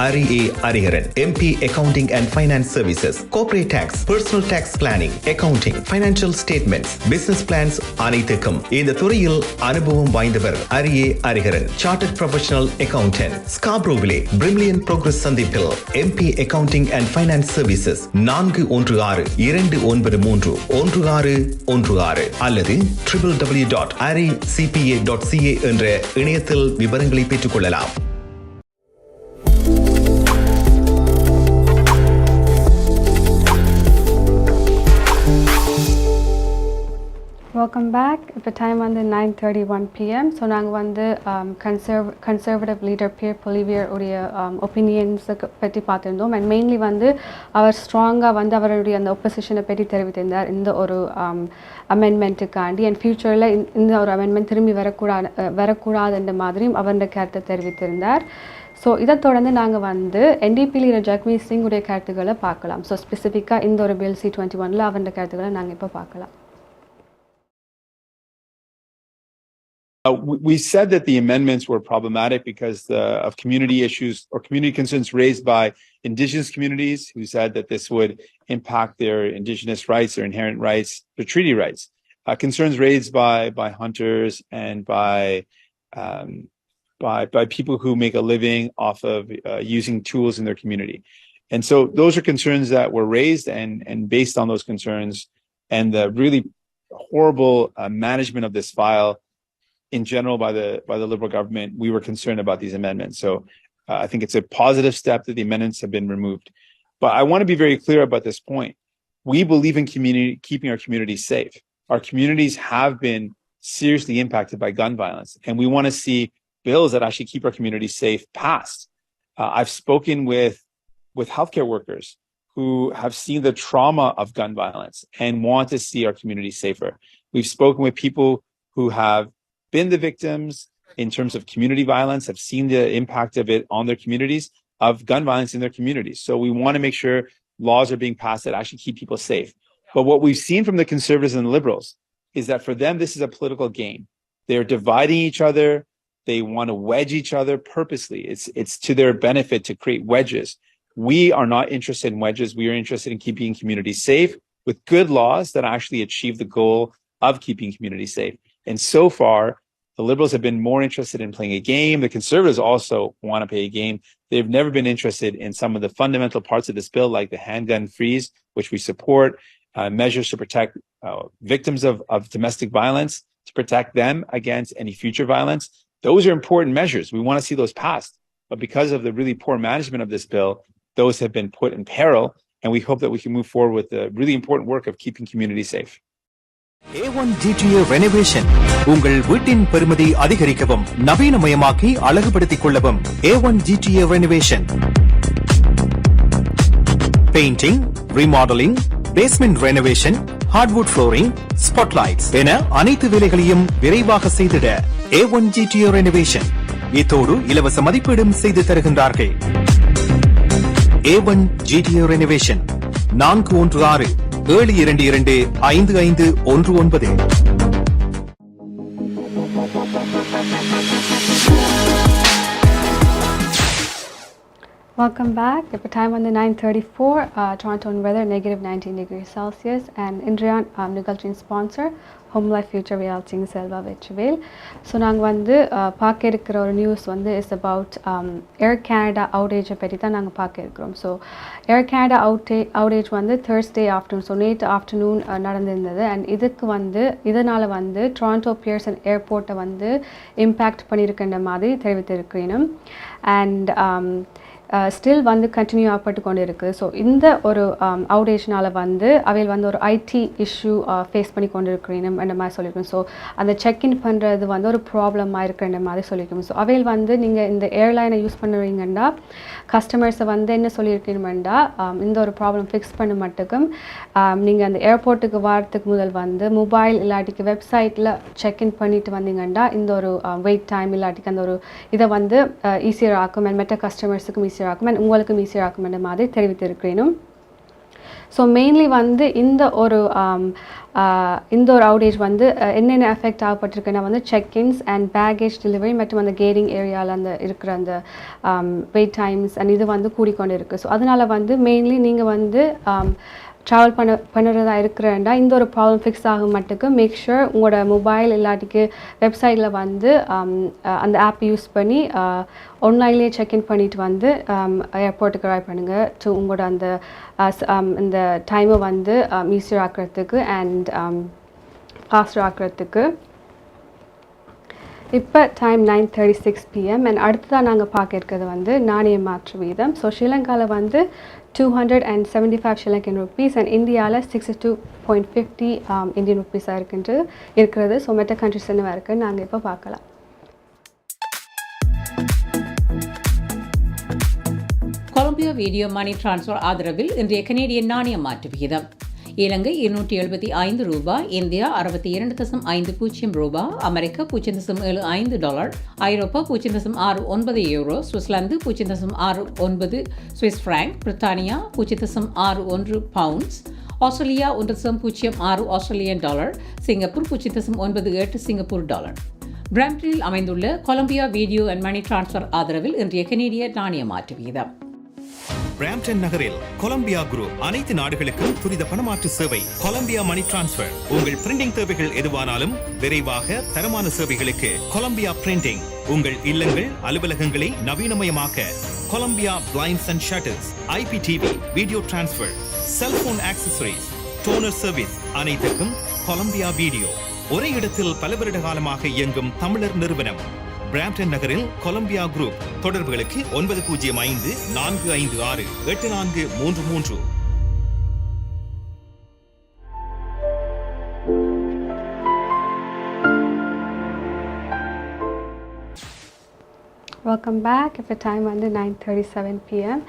Hariharan. MP accounting and finance services, corporate tax, personal tax planning, accounting, financial statements, business plans அனைத்துக்கும் இந்த துறையில் அனுபவம் வாய்ந்தவர் ஹரிஹரன். சார்ட்டர்ட் ப்ரொஃபஷனல் அக்கவுண்டன்ட், ஸ்காப்ரோவிலே பிரிமிலியன் ப்ரோக்ரஸ் சந்திப்பில் MP accounting and finance services 416-213-1616 அல்லது www.aricpa.ca என்ற இணையத்தில் விவரங்களை பெற்றுக் கொள்ளலாம். Welcome back. இப்போ டைம் வந்து 9:31 PM. ஸோ நாங்கள் வந்து கன்சர்வேட்டிவ் லீடர் பியர் பொலிவியர் உடைய ஒப்பீனியன்ஸுக்கு பற்றி பார்த்துருந்தோம். அண்ட் மெயின்லி வந்து அவர் ஸ்ட்ராங்காக வந்து அவருடைய அந்த ஒப்போசிஷனை பற்றி தெரிவித்திருந்தார் இந்த ஒரு அமெண்ட்மெண்ட்டுக்காண்டி. அண்ட் ஃப்யூச்சரில் இந்த ஒரு அமெண்ட்மெண்ட் திரும்பி வரக்கூடாதுன்ற மாதிரியும் அவருடைய கருத்தை தெரிவித்திருந்தார். ஸோ இதை தொடர்ந்து நாங்கள் வந்து NDP லீடர் ஜக்மீத் சிங் உடைய கருத்துக்களை பார்க்கலாம். ஸோ ஸ்பெசிஃபிக்காக இந்த ஒரு பில் C-21 அவருடைய கருத்துக்களை நாங்கள் இப்போ பார்க்கலாம். We said that the amendments were problematic because of community issues or community concerns raised by Indigenous communities who said that this would impact their Indigenous rights, their inherent rights, their treaty rights. Concerns raised by hunters and by people who make a living off of using tools in their community. And so those are concerns that were raised, and based on those concerns and the really horrible management of this file in general by the Liberal government, we were concerned about these amendments. So I think it's a positive step that the amendments have been removed. But I want to be very clear about this point. We believe in keeping our communities safe. Our communities have been seriously impacted by gun violence, and we want to see bills that actually keep our communities safe passed. I've spoken with healthcare workers who have seen the trauma of gun violence and want to see our communities safer. We've spoken with people who have been the victims in terms of community violence, have seen the impact of it on their communities, of gun violence in their communities. So we want to make sure laws are being passed that actually keep people safe. But what we've seen from the Conservatives and the Liberals is that for them, this is a political game. They're dividing each other. They want to wedge each other purposely. It's to their benefit to create wedges. We are not interested in wedges. We are interested in keeping communities safe with good laws that actually achieve the goal of keeping communities safe. And so far, the Liberals have been more interested in playing a game. The Conservatives also want to play a game. They've never been interested in some of the fundamental parts of this bill, like the handgun freeze, which we support, measures to protect victims of domestic violence, to protect them against any future violence. Those are important measures. We want to see those passed. But because of the really poor management of this bill, those have been put in peril. And we hope that we can move forward with the really important work of keeping communities safe. A1 GTA Renovation உங்கள் வீட்டின் பெறுமதி அதிகரிக்கவும் நவீனமயமாக்கி அழகுபடுத்திக் கொள்ளவும். A1 GTA Renovation painting, remodelling, basement renovation, hardwood flooring, spotlights என அனைத்து வேலைகளையும் விரைவாக செய்திட A1 GTA Renovation இத்தோடு இலவச மதிப்பீடும் செய்து தருகின்றார்கள். A1 GTA Renovation 416-722-5519. 9:32 PM. So நாங்கள் வந்து கன்சர்வேட்டிவ் லீடர் பியர் பொலிவியர் உடைய ஒப்பீனியன்ஸுக்கு பற்றி பார்த்துருந்தோம். அண்ட் மெயின்லி வந்து அவர் ஸ்ட்ராங்காக வந்து அவருடைய அந்த ஒப்போசிஷனை பற்றி தெரிவித்திருந்தார் இந்த ஒரு அமெண்ட்மெண்ட்டுக்காண்டி. அண்ட் ஃப்யூச்சரில் இந்த ஒரு அமெண்ட்மெண்ட் திரும்பி வரக்கூடாதுன்ற மாதிரியும் அவருடைய கருத்தை தெரிவித்திருந்தார். ஸோ இதை தொடர்ந்து நாங்கள் வந்து NDP லீடர் ஜக்மீத் சிங் உடைய கருத்துக்களை பார்க்கலாம். So Welcome back. இப்போ டைம் வந்து 9:34. Toronto weather -19 degrees Celsius and இன்றைய நிகழ்ச்சியின் sponsor home life future realty Selva Vetrivel. So நாங்கள் வந்து பார்க்க இருக்கிற ஒரு நியூஸ் வந்து இஸ் அபவுட் ஏர் கனடா அவுடேஜை பற்றி தான் நாங்கள் பார்க்க இருக்கிறோம். ஸோ ஏர் கனடா அவுடேஜ் வந்து Thursday afternoon, ஸோ நேற்று ஆஃப்டர்நூன் நடந்திருந்தது. அண்ட் இதனால் வந்து டொராண்டோ பியர்சன் ஏர்போர்ட்டை வந்து இம்பேக்ட் பண்ணியிருக்கின்ற மாதிரி தெரிவித்திருக்கிறேன். அண்ட் ஸ்டில் வந்து கண்டினியூ ஆகப்பட்டு கொண்டு இருக்குது. ஸோ இந்த ஒரு அவுடேஜ்னால் வந்து அவையில் வந்து ஒரு ஐடி இஷ்யூ ஃபேஸ் பண்ணி கொண்டு இருக்கிறேன் அந்த மாதிரி சொல்லியிருக்கோம். ஸோ அந்த செக்இன் பண்ணுறது வந்து ஒரு ப்ராப்ளமாக இருக்கிற மாதிரி சொல்லியிருக்கோம். ஸோ அவையில் வந்து நீங்கள் இந்த ஏர்லைனை யூஸ் பண்ணுறீங்கன்னா கஸ்டமர்ஸை வந்து என்ன சொல்லியிருக்கணுமெண்டா இந்த ஒரு ப்ராப்ளம் ஃபிக்ஸ் பண்ண மட்டுக்கும் நீங்கள் அந்த ஏர்போர்ட்டுக்கு வரத்துக்கு முதல் வந்து மொபைல் இல்லாட்டிக்கு வெப்சைட்டில் செக்இன் பண்ணிட்டு வந்தீங்கன்னா இந்த ஒரு வெயிட் டைம் இல்லாட்டிக்கு அந்த ஒரு இதை வந்து ஈஸியாக ஆக்கும் அண்ட் மற்ற கஸ்டமர்ஸுக்கும் ஈஸியாக ஆக்கும் அண்ட் உங்களுக்கும் ஈஸியாக ஆக்கும் என்ற மாதிரி தெரிவித்திருக்கிறேன். ஸோ மெயின்லி வந்து இந்த ஒரு அவுடேஜ் வந்து என்னென்ன எஃபெக்ட் ஆகப்பட்டிருக்குன்னா வந்து செக்இன்ஸ் அண்ட் பேகேஜ் டெலிவரி மற்றும் அந்த கேட்டிங் ஏரியாவில் அந்த இருக்கிற அந்த வெயிட் டைம்ஸ் அண்ட் இது வந்து கூடிக்கொண்டு இருக்குது. ஸோ அதனால் வந்து மெயின்லி நீங்கள் வந்து ட்ராவல் பண்ணுறதா இருக்கிறேன்டா இந்த ஒரு ப்ராப்ளம் ஃபிக்ஸ் ஆகும் மட்டுக்கு மேக் ஷூர் உங்களோட மொபைல் இல்லாட்டிக்கு வெப்சைட்டில் வந்து அந்த ஆப் யூஸ் பண்ணி ஆன்லைன்லேயே செக்இன் பண்ணிவிட்டு வந்து ஏர்போர்ட்டுக்கு அரைவ் பண்ணுங்கள் டு உங்களோட அந்த இந்த டைமை வந்து ஈஸியாக ஆக்கிறதுக்கு அண்ட் ஃபாஸ்டர் ஆக்கிறதுக்கு. இப்போ டைம் 9:36 PM அண்ட் அடுத்ததாக நாங்கள் பார்க்க இருக்கிறது வந்து நாணய மாற்று வீதம். ஸோ ஸ்ரீலங்காவில் வந்து 275 Sri Lankan rupees அண்ட் இந்தியாவில் 62.50 இந்தியன் ருப்பீஸாக இருக்கிறது. ஸோ மற்ற கண்ட்ரிஸ் என்னவா இருக்குன்னு நாங்கள் இப்போ பார்க்கலாம். கொலம்பியா வீடியோ மணி டிரான்ஸ்ஃபர் ஆதரவில் இன்றைய கனேடியன் நாணய மாற்று விகிதம்: இலங்கை 275 ரூபாய், இந்தியா 62.50 ரூபாய், அமெரிக்கா $0.75, ஐரோப்பா $0.69, சுவிட்சர்லாந்து $0.69, சுவிஸ் பிராங்க், பிரித்தானியா $0.61 pounds, Australia $1.06 Australian dollar, Singapore $0.98 Singapore dollar. பிராம்ப்டனில் அமைந்துள்ள Colombia video and money transfer ஆதரவில் இன்றைய கனேடிய நாணய மாற்று விகிதம். பிராம்ப்டன் நகரில் கொலம்பியா குரூப் அனைத்து நாடுகளுக்கும் துரித பணமாற்று சேவை. Columbia money transfer. உங்கள் பிரிண்டிங் தேவைகள் எதுவானாலும் விரைவாக தரமான சேவைகளுக்கு கொலம்பியா பிரிண்டிங். உங்கள் இல்லங்கள் அலுவலகங்களை நவீனமயமாக்க Colombia blinds and shutters, IPTV, video transfer, cellphone accessories, toner service அனைத்துக்கும் கொலம்பியா வீடியோ. ஒரே இடத்தில் பல வருட காலமாக இயங்கும் தமிழர் நிறுவனம். பிராம்ப்டன் நகரில் கொலம்பியா குரூப். தொடர்புகளுக்கு 9054568433. Welcome back. இப்போ டைம் வந்து 9:37 PM.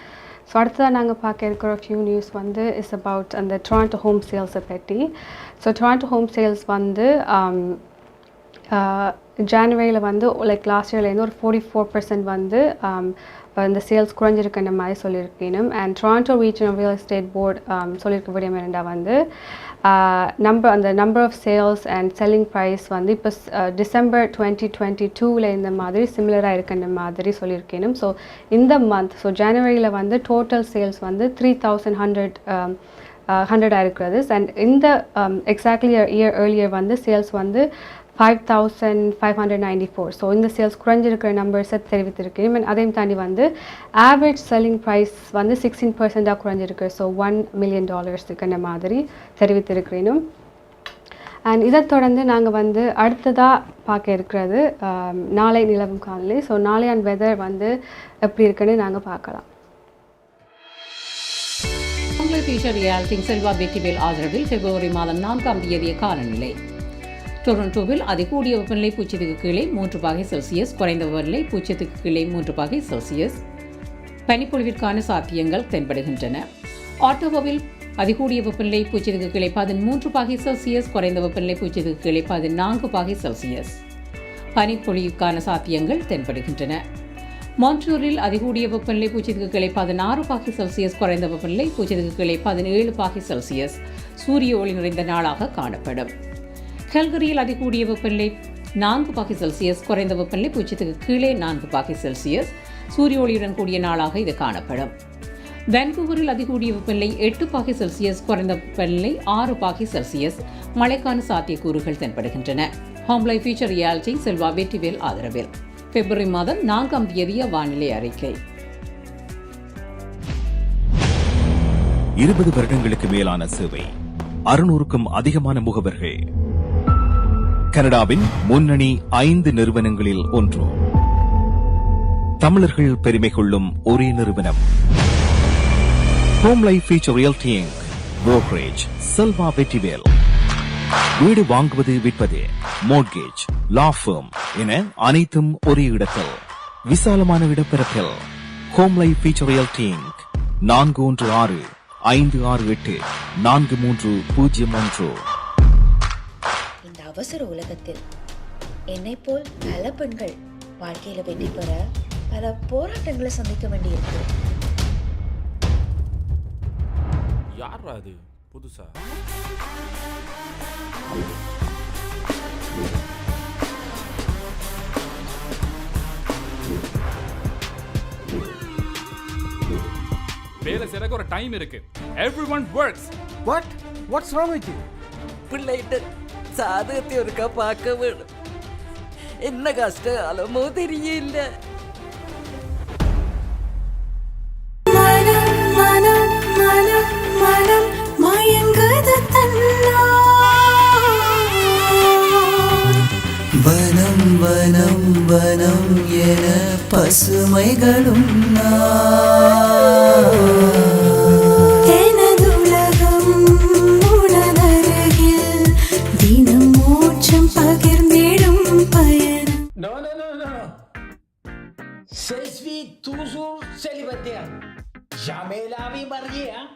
ஸோ அடுத்ததாக நாங்கள் பார்க்க இருக்கிற ஃபியூ நியூஸ் வந்து இஸ் அபவுட் அந்த டொராண்டோ ஹோம் சேல்ஸை பற்றி. ஸோ டொராண்டோ ஹோம் சேல்ஸ் வந்து ஜான்வரியில் வந்து லைக் லாஸ்ட் இயர்லேருந்து ஒரு 44% வந்து இந்த சேல்ஸ் குறைஞ்சிருக்குன்ற மாதிரி சொல்லியிருக்கணும். And Toronto regional real estate board சொல்லியிருக்க விடயம் என்னென்னா வந்து அந்த number of sales and selling price வந்து இப்போ டிசம்பர் 2022 இந்த மாதிரி சிமிலராக இருக்குன்ற மாதிரி சொல்லியிருக்கணும். ஸோ இந்த மந்த் ஸோ ஜனவரியில் வந்து டோட்டல் சேல்ஸ் வந்து 3,100 இருக்கிறது. அண்ட் இந்த எக்ஸாக்ட்லி இயர் ஏர்லியர் வந்து சேல்ஸ் வந்து 5,594. ஸோ இந்த சேல்ஸ் குறைஞ்சிருக்கிற நம்பர்ஸை தெரிவித்திருக்கேன். அண்ட் அதையும் தாண்டி வந்து ஆவரேஜ் செல்லிங் ப்ரைஸ் வந்து 16% குறைஞ்சிருக்கு. ஸோ $1 million அந்த மாதிரி தெரிவித்திருக்கிறேனும். அண்ட் இதை தொடர்ந்து நாங்கள் வந்து அடுத்ததாக பார்க்க இருக்கிறது நாளை நிலவும் காலநிலை. ஸோ நாளையான் வெதர் வந்து எப்படி இருக்குன்னு நாங்கள் பார்க்கலாம். ஃபியூச்சர் ரியாலிட்டிங் செல்வா வெற்றிவேல் ஆதரவில் பிப்ரவரி மாதம் 4ஆம் தேதிய காலநிலை: டொரண்டோவில் அதிகூடிய வெப்பநிலை 0க்கு கீழே 3°C, குறைந்த வெப்பநிலை 0க்கு கீழே 3°C. பனிப்பொழிவிற்கான சாத்தியங்கள் தென்படுகின்றன. ஆட்டோவாவில் அதிகூடிய வெப்பநிலை 0க்கு கீழே 13°C, குறைந்த வெப்பநிலை 0க்கு கீழே 14°C. பனிப்பொழிவுக்கான சாத்தியங்கள் தென்படுகின்றன. மான்ட்ரியாலில் அதிகூடிய வெப்பநிலை 0க்கு கீழே 16°C, குறைந்த வெப்பநிலை 0க்கு கீழே 17°C. சூரிய ஒளி நிறைந்த நாளாக காணப்படும். கல்கரியில் அதிகூடிய வெப்பநிலை 4°C, குறைந்த வெப்பநிலை 0க்கு கீழே 4°C. சூரிய ஒளியுடன் கூடிய நாளாக இது காணப்படும். வான்கூவரில் அதிகூடிய வெப்பநிலை 8 பாகை செல்சியஸ், குறைந்த வெப்பநிலை 6 பாகை செல்சியஸ். மழைக்கான சாத்தியக்கூறுகள் தென்படுகின்றன. Home life future realty Selva Vetrivel ஆதரவில். பிப்ரவரி மாதம் 4ஆம் தேதிய வானிலை அறிக்கை. 20 வருடங்களுக்கு மேலான சேவை, 600க்கும் அதிகமான முகவர்கள், கனடாவின் முன்னணி 5 நிறுவனங்களில் ஒன்று, தமிழர்கள் பெருமை கொள்ளும் ஒரே நிறுவனம், home life future reality Inc, brokerage Selva Vetrivel. வீடு வாங்குவது, விற்பது, மோட்கேஜ், லா ஃபர்ம் என அனைத்தும் ஒரே இடத்தில், விசாலமான இடப்பரப்பில். Home life future reality Inc, 416-568-4301. இந்த அவசர உலகத்தில் என்னை போல் பல பெண்கள் வாழ்க்கையில வெற்றி பெற பல போராட்டங்களை சந்திக்க வேண்டியிருக்கு. யாரா அது புதுசா? வேலை செய்யறதுக்கு ஒரு டைம் இருக்கு. Everyone works. What's wrong with you? பிள்ளைகிட்ட சாதகத்தை ஒருக்கா பார்க்க வேணும். என்ன கஷ்டம் அலமோ தெரியல. வனம் வனம் வனம் என பசுமைகளும் எனதுலகம் உடனருகில் தினம் மோட்சம் பகிர்ந்திடும் பயணம். No. Je suis toujours célibataire. Jamais la vie mariée, hein?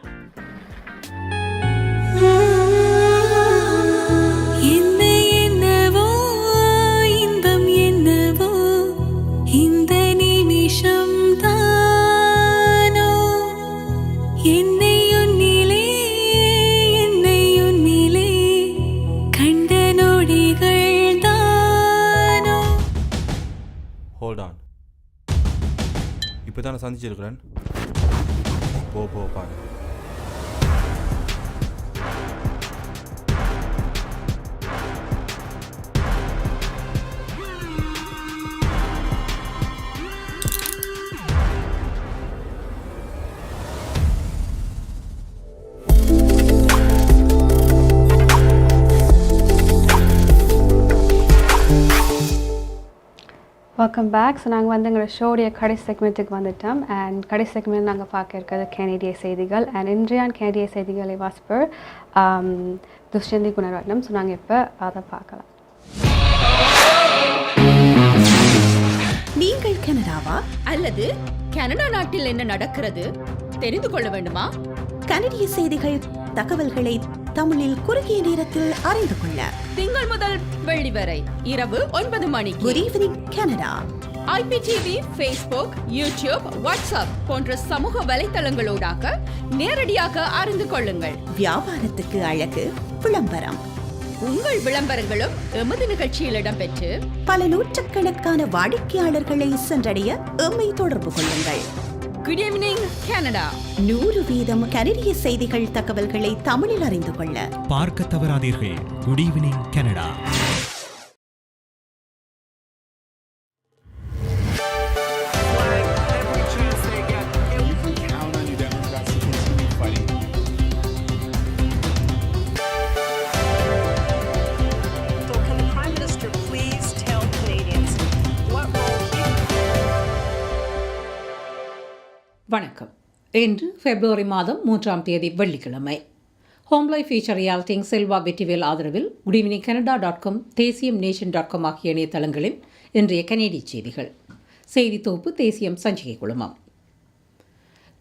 இப்போதானே சந்திச்சிருக்கிறேன். போ பாரு. Welcome back. ஸோ நாங்கள் வந்து எங்களோட ஷோடைய கடைசி செக்மெண்ட்டுக்கு வந்துட்டோம். அண்ட் கடைசி செக்மெண்ட் நாங்கள் பார்க்க இருக்கிறது கனேடிய செய்திகள். அண்ட் இன்றைய கனேடிய செய்திகளை வாசிப்பர் துஷ்யந்தி குணரட்னம். ஸோ நாங்கள் இப்போ அதை பார்க்கலாம். நீங்கள் கனடாவா அல்லது கனடா நாட்டில் என்ன நடக்கிறது தெரிந்து கொள்ள வேண்டுமா? கனடிய செய்திகள் தகவல்களை தமிழில் குறுகிய நேரத்தில் அறிந்து கொள்ள திங்கள் முதல் வெள்ளி வரை இரவு 9 மணிக்கு good evening Canada IPTV, Facebook, YouTube, WhatsApp போன்ற சமூக வலைத்தளங்களோடாக நேரடியாக அறிந்து கொள்ளுங்கள். வியாபாரத்துக்கு அழகு விளம்பரம். உங்கள் விளம்பரங்களும் எமது நிகழ்ச்சியில் இடம்பெற்று பல நூற்றுக்கணக்கான வாடிக்கையாளர்களை சென்றடைய எம்மை தொடர்பு கொள்ளுங்கள். Good evening Canada. 100% கனடிய செய்திகள் தகவல்களை தமிழில் அறிந்து கொள்ள பார்க்க தவறாதீர்கள். Good evening Canada. வணக்கம். இன்று பிப்ரவரி மாதம் 3ஆம் தேதி வெள்ளிக்கிழமை. Home life future realty Selva Vetrivel ஆதரவில் குட் ஈவினிங் கனடா.com, தேசியம் நேஷன்.com ஆகிய இணையதளங்களின் இன்றைய கனேடிய செய்திகள். செய்தி தொகுப்பு தேசியம் சஞ்சிகை குழுமம்.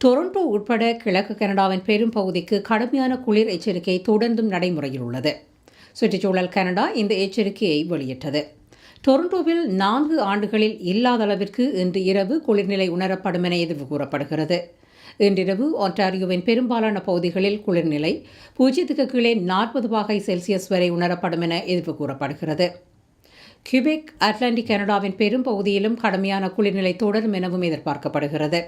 டொரண்டோ உட்பட கிழக்கு கனடாவின் பெரும் பகுதிக்கு கடுமையான குளிர் எச்சரிக்கை தொடர்ந்தும் நடைமுறையில் உள்ளது. சுற்றுச்சூழல் கனடா இந்த எச்சரிக்கையை வெளியிட்டது. டொரண்டோவில் 4 ஆண்டுகளில் இல்லாத அளவிற்கு இன்று இரவு குளிர்நிலை உணரப்படும் என எதிர்வு கூறப்படுகிறது. இன்றிரவு ஒன்டாரியோவின் பெரும்பாலான பகுதிகளில் குளிர்நிலை 0க்கு கீழே 40 பாகை செல்சியஸ் வரை உணரப்படும் என எதிர்வு கூறப்படுகிறது. கியூபெக், அட்லாண்டிக் கனடாவின் பெரும் பகுதியிலும் கடுமையான குளிர்நிலை தொடரும் எனவும் எதிர்பார்க்கப்படுகிறது.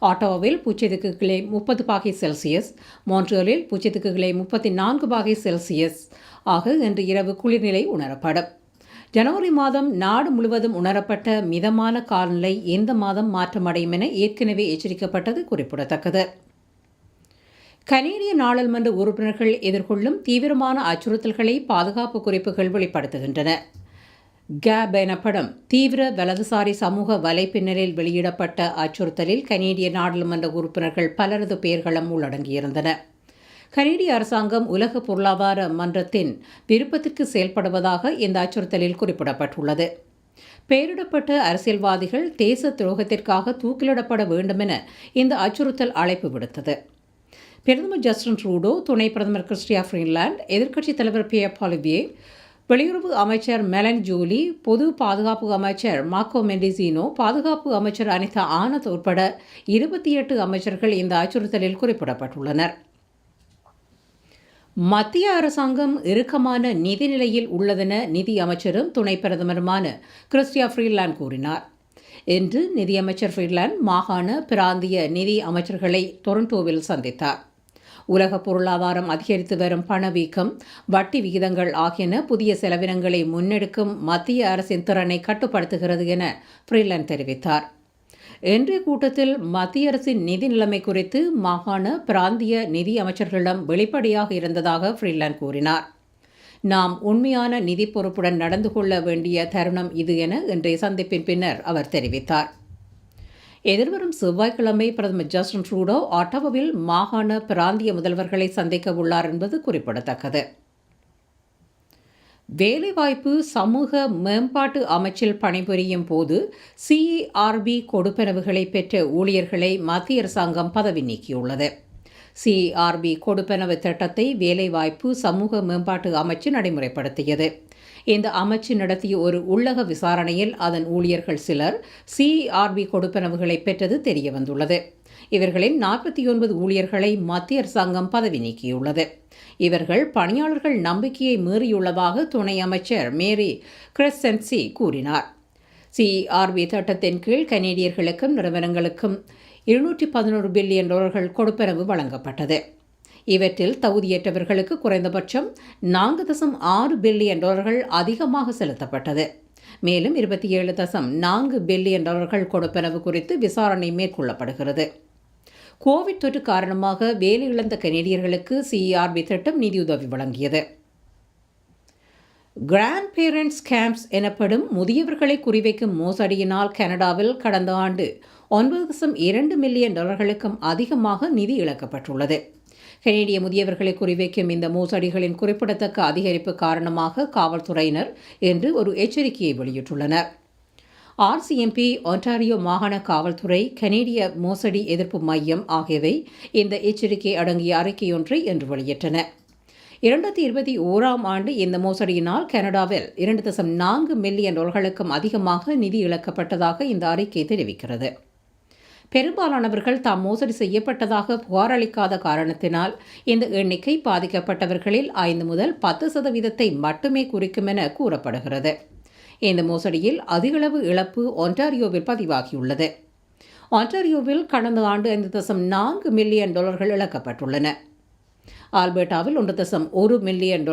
ஆட்டோவாவில் பூச்சியத்துக்கு கீழே 30 பாகை செல்சியஸ், மான்ட்ரியாலில் பூச்சியத்துக்கு கீழே 34 பாகை செல்சியஸ் ஆக இன்று இரவு குளிர்நிலை உணரப்படும். ஜனவரி மாதம் நாடு முழுவதும் உணரப்பட்ட மிதமான காலநிலை இந்த மாதம் மாற்றமடையும் என ஏற்கனவே எச்சரிக்கப்பட்டது குறிப்பிடத்தக்கது. கனேடிய நாடாளுமன்ற உறுப்பினர்கள் எதிர்கொள்ளும் தீவிரமான அச்சுறுத்தல்களை பாதுகாப்பு குறிப்புகள் வெளிப்படுத்துகின்றன. கேப் எனப்படும் தீவிர வலதுசாரி சமூக வலைப்பின்னலில் வெளியிடப்பட்ட அச்சுறுத்தலில் கனேடிய நாடாளுமன்ற உறுப்பினர்கள் பலரது பெயர்களும் உள்ளடங்கியிருந்தன. கனேடிய அரசாங்கம் உலக பொருளாதார மன்றத்தின் விருப்பத்திற்கு செயல்படுவதாக இந்த அச்சுறுத்தலில் குறிப்பிடப்பட்டுள்ளது. பெயரிடப்பட்ட அரசியல்வாதிகள் தேச துரோகத்திற்காக தூக்கிலிடப்பட வேண்டும் என இந்த அச்சுறுத்தல் அழைப்பு விடுத்தது. பிரதமர் ஜஸ்டின் ட்ரூடோ, துணை பிரதமர் கிறிஸ்டியா ஃப்ரீலாண்ட், எதிர்க்கட்சித் தலைவர் பியர் பாலிவியே, வெளியுறவு அமைச்சர் மெலன் ஜூலி, பொது பாதுகாப்பு அமைச்சர் மார்க்கோ மெண்டிசினோ, பாதுகாப்பு அமைச்சர் அனிதா ஆனந்த் உட்பட 28 அமைச்சர்கள் இந்த அச்சுறுத்தலில் குறிப்பிடப்பட்டுள்ளனர். மத்திய அரசாங்கம் இறுக்கமான நிதி நிலையில் உள்ளதென நிதி அமைச்சரும் துணை பிரதமருமான கிறிஸ்டியா ஃப்ரீலாண்ட் கூறினார். இன்று நிதியமைச்சர் ஃப்ரீலாண்ட் மாகாண பிராந்திய நிதி அமைச்சர்களை டொரண்டோவில் சந்தித்தார். உலக பொருளாதாரம் அதிகரித்து வரும் பணவீக்கம், வட்டி விகிதங்கள் ஆகியன புதிய செலவினங்களை முன்னெடுக்கும் மத்திய அரசின் திறனை கட்டுப்படுத்துகிறது என ஃப்ரீலாண்ட் தெரிவித்தார். இன்றைய கூட்டத்தில் மத்திய அரசின் நிதி நிலைமை குறித்து மாகாண பிராந்திய நிதி அமைச்சர்களிடம் வெளிப்படையாக இருந்ததாக ஃப்ரீலாண்ட் கூறினார். நாம் உண்மையான நிதி பொறுப்புடன் நடந்து கொள்ள வேண்டிய தருணம் இது என இன்றைய சந்திப்பின் பின்னர் அவர் தெரிவித்தார். எதிர்வரும் செவ்வாய்க்கிழமை பிரதமர் ஜஸ்டின் ட்ரூடோ ஆட்டோவாவில் மாகாண பிராந்திய முதல்வர்களை சந்திக்க உள்ளார் என்பது குறிப்பிடத்தக்கது. வேலைவாய்ப்பு சமூக மேம்பாட்டு அமைச்சில் பணிபுரியும் போது சிஇஆர்பி கொடுப்பனவுகளை பெற்ற ஊழியர்களை மத்திய அரசாங்கம் பதவி நீக்கியுள்ளது. சிஇஆர்பி கொடுப்பனவு திட்டத்தை வேலைவாய்ப்பு சமூக மேம்பாட்டு அமைச்சு நடைமுறைப்படுத்தியது. இந்த அமைச்சு நடத்திய ஒரு உள்ளக விசாரணையில் அதன் ஊழியர்கள் சிலர் சிஇஆர்பி கொடுப்பனவுகளை பெற்றது தெரியவந்துள்ளது. இவர்களின் 49 ஊழியர்களை மத்திய அரசாங்கம் பதவி நீக்கியுள்ளது. இவர்கள் பணியாளர்கள் நம்பிக்கையை மீறியுள்ளதாக துணை அமைச்சர் மேரி கிரெசென்சி கூறினார். சிஇஆர்பி திட்டத்தின் கீழ் கனேடியர்களுக்கும் நிறுவனங்களுக்கும் $211 பில்லியன் கொடுப்பனவு வழங்கப்பட்டது. இவற்றில் தகுதியற்றவர்களுக்கு குறைந்தபட்சம் $4.6 பில்லியன் அதிகமாக செலுத்தப்பட்டது. மேலும் $27.4 பில்லியன் கொடுப்பனவு குறித்து விசாரணை மேற்கொள்ளப்படுகிறது. கோவிட் தொற்று காரணமாக வேலை இழந்த கனேடியர்களுக்கு சிஇஆர்பி திட்டம் நிதியுதவி வழங்கியது. கிராண்ட் பேரண்ட்ஸ் கேம்ப்ஸ் எனப்படும் முதியவர்களை குறிவைக்கும் மோசடியினால் கனடாவில் கடந்த ஆண்டு $9.2 மில்லியன் அதிகமாக நிதி இழக்கப்பட்டுள்ளது. கனேடிய முதியவர்களை குறிவைக்கும் இந்த மோசடிகளின் குறிப்பிடத்தக்க அதிகரிப்பு காரணமாக காவல்துறையினர் இன்று ஒரு எச்சரிக்கையை வெளியிட்டுள்ளனர். ஆர்சிஎம்பி, ஒன்டாரியோ மாகாண காவல்துறை, கனேடிய மோசடி எதிர்ப்பு மையம் ஆகியவை இந்த எச்சரிக்கை அடங்கிய அறிக்கையொன்றை இன்று வெளியிட்டன. 2021 ஆண்டு இந்த மோசடியினால் கனடாவில் $2.4 மில்லியன் அதிகமாக நிதி இழக்கப்பட்டதாக இந்த அறிக்கை தெரிவிக்கிறது. பெரும்பாலானவர்கள் தாம் மோசடி செய்யப்பட்டதாக புகார் அளிக்காத காரணத்தினால் இந்த எண்ணிக்கை பாதிக்கப்பட்டவர்களில் 5 முதல் 10% மட்டுமே குறிக்கும் என கூறப்படுகிறது. இந்த மோசடியில் அதிகளவு இழப்பு ஒன்டாரியோவில் பதிவாகியுள்ளது. ஒன்டாரியோவில் கடந்த ஆண்டு $5.4 மில்லியன் இழக்கப்பட்டுள்ளன. ஆல்பர்டாவில் $1.1 மில்லியன்,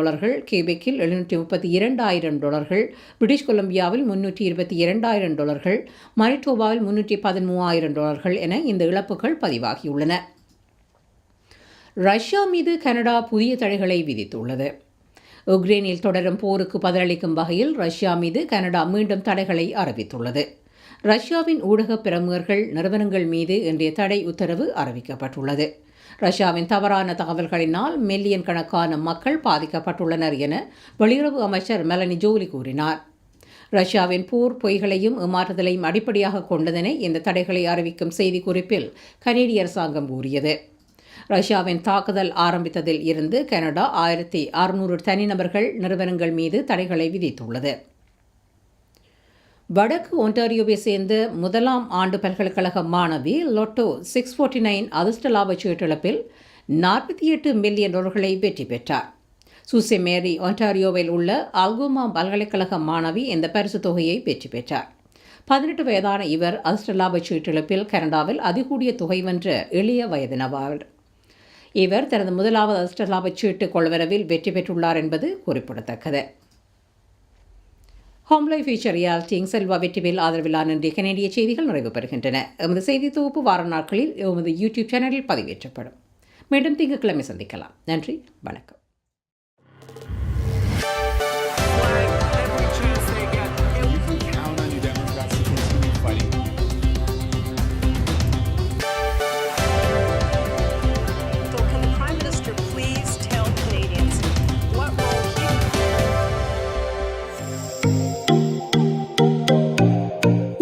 கியூபெக்கில் $732,000, பிரிட்டிஷ் கொலம்பியாவில் $322,000, மனிடோபாவில் $313,000 என இந்த இழப்புகள் பதிவாகியுள்ளன. ரஷ்யா மீது கனடா புதிய தடைகளை விதித்துள்ளது. உக்ரைனில் தொடரும் போருக்கு பதிலளிக்கும் வகையில் ரஷ்யா மீது கனடா மீண்டும் தடைகளை அறிவித்துள்ளது. ரஷ்யாவின் ஊடக பிரமுகர்கள் நிறுவனங்கள் மீது இன்றைய தடை உத்தரவு அறிவிக்கப்பட்டுள்ளது. ரஷ்யாவின் தவறான தகவல்களினால் மில்லியன் கணக்கான மக்கள் பாதிக்கப்பட்டுள்ளனர் என வெளியுறவு அமைச்சர் மெலனி ஜோலி கூறினார். ரஷ்யாவின் போர் பொய்களையும் ஏமாற்றுதலையும் அடிப்படையாக கொண்டதென இந்த தடைகளை அறிவிக்கும் செய்திக்குறிப்பில் கனேடிய அரசாங்கம் கூறியது. ரஷ்யாவின் தாக்குதல் ஆரம்பித்ததில் இருந்து கனடா 1600 தனிநபர்கள், நிறுவனங்கள் மீது தடைகளை விதித்துள்ளது. வடக்கு ஒன்டாரியோவை சேர்ந்த முதலாம் ஆண்டு பல்கலைக்கழக மாணவி லொட்டோ 649 அதிர்ஷ்ட லாப சீட்டிழப்பில் $48 மில்லியன் வெற்றி பெற்றார். சூசே மேரி ஒன்டாரியோவில் உள்ள அல்கோமா பல்கலைக்கழக மாணவி இந்த பரிசு தொகையை வெற்றி பெற்றார். 18 வயதான இவர் அதிர்ஷ்டலாப சீட்டிழப்பில் கனடாவில் அதிகூடிய தொகை வென்ற எளிய வயதினவார். இவர் தனது முதலாவது அதிர்ஷ்டலாப சீட்டு கொள்வனவில் வெற்றி பெற்றுள்ளார் என்பது குறிப்பிடத்தக்கது. ஹோம்லை ஃபீச்சர் ரியாலிட்டிங் செல்வா வெற்றிவேல் ஆதரவிலான இன்றைய கனேடிய செய்திகள் நிறைவு பெறுகின்றன. எமது செய்தி தொகுப்பு வார நாட்களில் எமது யூடியூப் சேனலில் பதிவேற்றப்படும். மீண்டும் திங்கட்கிழமை சந்திக்கலாம். நன்றி, வணக்கம்.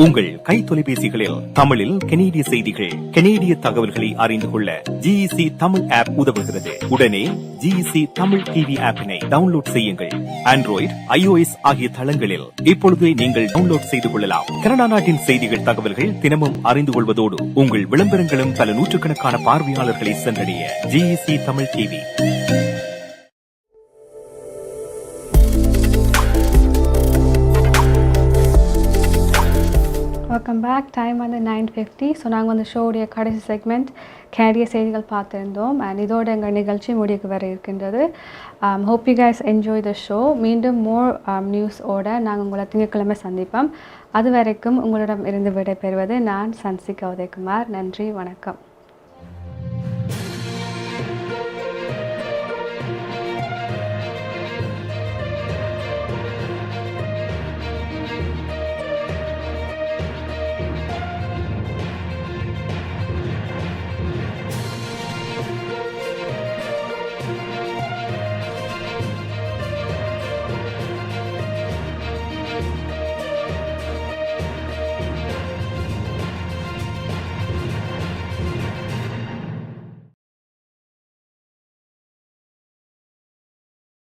உங்கள் கை தொலைபேசிகளில் தமிழில் கனேடிய செய்திகள், கனேடிய தகவல்களை அறிந்து கொள்ள GEC தமிழ் ஆப் உதவுகிறது. உடனே GEC தமிழ் டிவி ஆப்பினை டவுன்லோட் செய்யுங்கள். ஆண்ட்ராய்டு, iOS ஆகிய தளங்களில் இப்பொழுதே நீங்கள் டவுன்லோட் செய்து கொள்ளலாம். கனடா நாட்டின் செய்திகள், தகவல்கள் தினமும் அறிந்து கொள்வதோடு உங்கள் விளம்பரங்களும் பல நூற்றுக்கணக்கான பார்வையாளர்களை சென்றடைய GEC Tamil TV. Welcome back. Time வந்து 9:50. ஸோ நாங்கள் வந்து ஷோவுடைய கடைசி செக்மெண்ட் கனடிய செய்திகள் பார்த்துருந்தோம். அண்ட் இதோட எங்கள் நிகழ்ச்சி முடிவுக்கு வர இருக்கின்றது. Hope you guys enjoy the show. மீண்டும் மோர் நியூஸோட நாங்கள் உங்களை திங்கட்கிழமை சந்திப்போம். அது வரைக்கும் உங்களிடம் இருந்து விடைபெறுவது நான் சன்சிகா உதயகுமார். நன்றி, வணக்கம்.